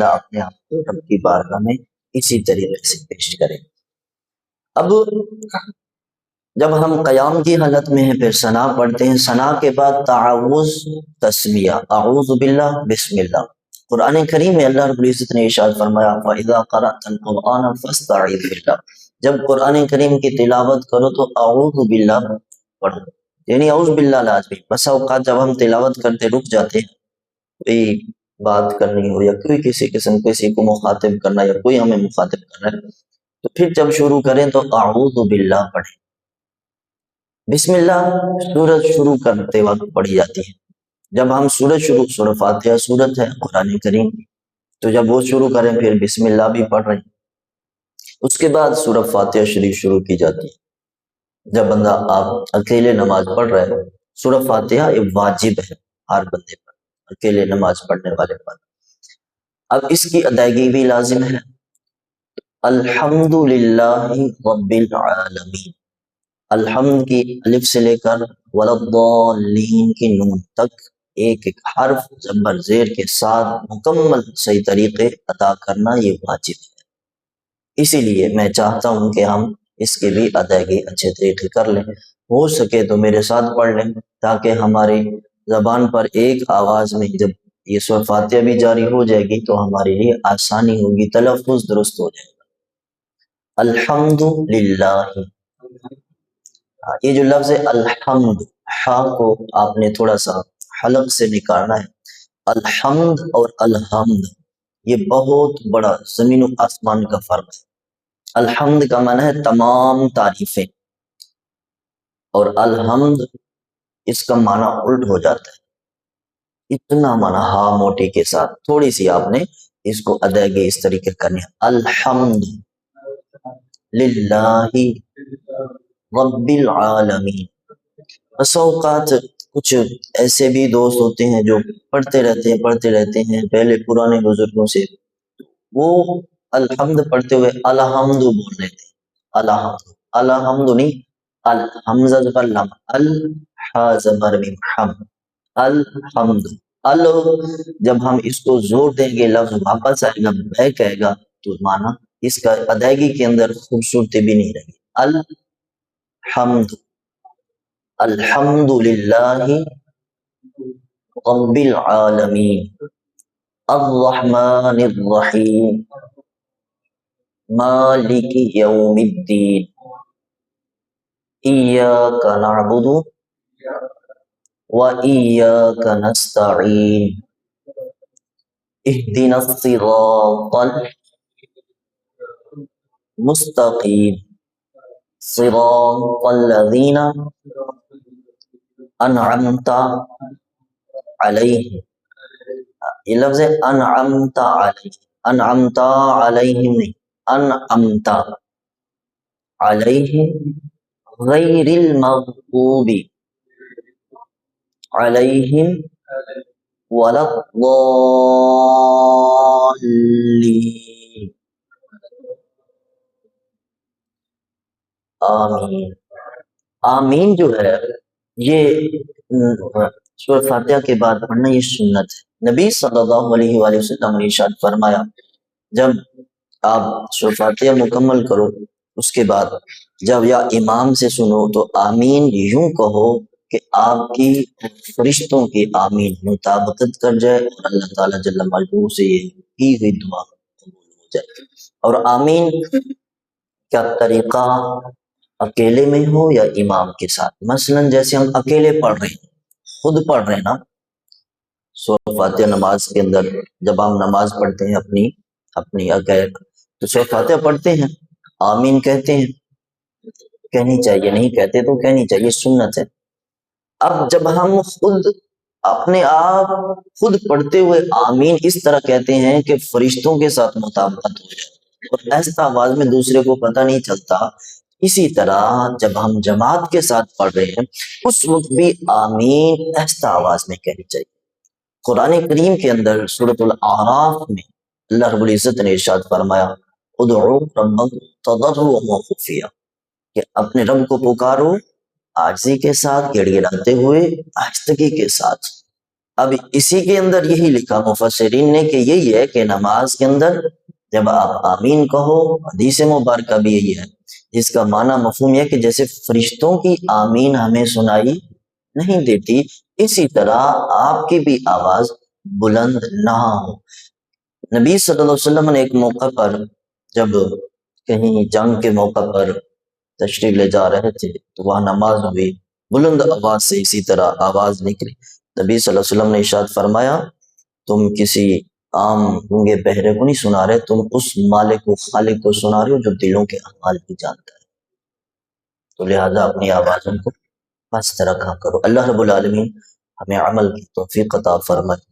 اپنے آپ کو رب کی بارگاہ میں اسی طریقے سے پیش کریں۔ اب جب ہم قیام کی حالت میں ہیں پھر ثنا پڑھتے ہیں، ثنا کے بعد تعوذ، تسمیہ، اعوذ باللہ، بسم اللہ۔ قرآن کریم میں اللہ رب العزت نے ارشاد فرمایا فَإِذَا قَرَأْتَ الْقُرْآنَ فَاسْتَعِذْ بِاللَّهِ، جب قرآن کریم کی تلاوت کرو تو اعوذ باللہ پڑھو، یعنی اعوذ باللہ لازمی۔ بس اوقات جب ہم تلاوت کرتے رک جاتے ہیں، کوئی بات کرنی ہو یا کوئی کسی کو مخاطب کرنا یا کوئی ہمیں مخاطب کرنا ہے، تو پھر جب شروع کریں تو اعوذ باللہ پڑھیں۔ بسم اللہ سورت شروع کرتے وقت پڑھی جاتی ہے۔ جب ہم سورہ فاتحہ سورت ہے قرآن کریم، تو جب وہ شروع کریں پھر بسم اللہ بھی پڑھ رہے ہیں۔ اس کے بعد سورہ فاتحہ شریف شروع کی جاتی ہے۔ جب بندہ آپ اکیلے نماز پڑھ رہے ہو، سورہ فاتحہ ایک واجب ہے ہر بندے پر، اکیلے نماز پڑھنے والے پر۔ اب اس کی ادائیگی بھی لازم ہے۔ الحمد للہ رب العالمین، الحمد کی الف سے لے کر ولضالین کی نون تک ایک ایک حرف زبر زیر کے ساتھ مکمل صحیح طریقے ادا کرنا یہ واجب ہے۔ اسی لیے میں چاہتا ہوں کہ ہم اس کی بھی ادائیگی اچھے طریقے کر لیں، ہو سکے تو میرے ساتھ پڑھ لیں تاکہ ہماری زبان پر ایک آواز میں جب یہ سورہ فاتحہ بھی جاری ہو جائے گی تو ہمارے لیے آسانی ہوگی، تلفظ درست ہو جائے گا۔ الحمد للہ، یہ جو لفظ ہے الحمد، ہاں کو آپ نے تھوڑا سا حلق سے نکالنا ہے۔ الحمد اور الحمد یہ بہت بڑا زمین و آسمان کا فرق ہے۔ الحمد کا معنی ہے تمام تعریفیں، اور الحمد اس کا معنی الٹ ہو جاتا ہے، اتنا معنی ہاں موٹی کے ساتھ، تھوڑی سی آپ نے اس کو ادائیگی اس طریقے کرنی ہے۔ الحمد للہ رب العالمین۔ بس اوقات کچھ ایسے بھی دوست ہوتے ہیں جو پڑھتے رہتے ہیں پہلے پرانے بزرگوں سے، وہ الحمد پڑھتے ہوئے الحمد بول رہے تھے، الحمد نہیں، الحمزہ زبر لم، الحا زبر میم حم، الحمد۔ ال جب ہم اس کو زور دیں گے لفظ واپس آئے گا، بیک آئے گا، تو معنی اس کا ادائیگی کے اندر خوبصورتی بھی نہیں رہی۔ الحمد، الحمد للہ رب العالمین، الرحمن الرحیم، مالک یوم الدین، ایاک نعبد و ایاک نستعین، اہدنا الصراط المستقیم، صراط الذین انعمت علیہم۔ یہ لفظ ہے انعمت علیہم، انعمت علیہم نہیں، انعمت علیہم غیر المغضوب علیہم ولا الضالین، آمین۔ آمین جو ہے یہ سورہ فاتحہ کے بعد پڑھنا یہ سنت ہے۔ نبی صلی اللہ علیہ وآلہ وسلم نے ارشاد فرمایا جب آپ سورہ فاتحہ مکمل کرو اس کے بعد جب یا امام سے سنو تو آمین یوں کہو کہ آپ کی فرشتوں کی آمین مطابقت کر جائے اور اللہ تعالیٰ جل مجدہ سے یہ کی ہوئی دعا قبول ہو جائے۔ اور آمین کیا طریقہ اکیلے میں ہو یا امام کے ساتھ؟ مثلا جیسے ہم اکیلے پڑھ رہے ہیں، خود پڑھ رہے ہیں نا سورہ فاتحہ نماز کے اندر، جب ہم نماز پڑھتے ہیں اپنی تو سورہ فاتحہ پڑھتے ہیں، آمین کہتے ہیں، کہنی چاہیے، نہیں کہتے تو کہنی چاہیے، سنت ہے۔ اب جب ہم خود اپنے آپ خود پڑھتے ہوئے آمین اس طرح کہتے ہیں کہ فرشتوں کے ساتھ مطابقت ہو جائے اور ایسا آواز میں دوسرے کو پتہ نہیں چلتا، اسی طرح جب ہم جماعت کے ساتھ پڑھ رہے ہیں اس وقت بھی آمین ایسا آواز میں کہنی چاہیے۔ قرآن کریم کے اندر سورۃ الاعراف میں اللہ رب العزت نے ارشاد فرمایا ادعوا ربکم تضرعا وخفیا، کہ اپنے رب کو پکارو عاجزی کے ساتھ، گڑ گڑاتے ہوئے، آہستگی کے ساتھ۔ اب اسی کے اندر یہی لکھا مفسرین نے کہ یہی ہے کہ نماز کے اندر جب آپ آمین کہو، حدیث مبارکہ بھی یہی ہے، جس کا معنی مفہوم یہ ہے کہ جیسے فرشتوں کی آمین ہمیں سنائی نہیں دیتی، اسی طرح آپ کی بھی آواز بلند نہ ہو۔ نبی صلی اللہ علیہ وسلم نے ایک موقع پر جب کہیں جنگ کے موقع پر تشریف لے جا رہے تھے تو وہاں نماز ہوئی، بلند آواز سے اسی طرح آواز نکلی، نبی صلی اللہ علیہ وسلم نے ارشاد فرمایا تم کسی عام گونگے بہرے کو نہیں سنا رہے، تم اس مالک و خالق کو سنا رہے ہو جو دلوں کے احوال کی جانتا ہے، تو لہذا اپنی آوازوں کو پست رکھا کرو۔ اللہ رب العالمین ہمیں عمل کی توفیق عطا فرمائے۔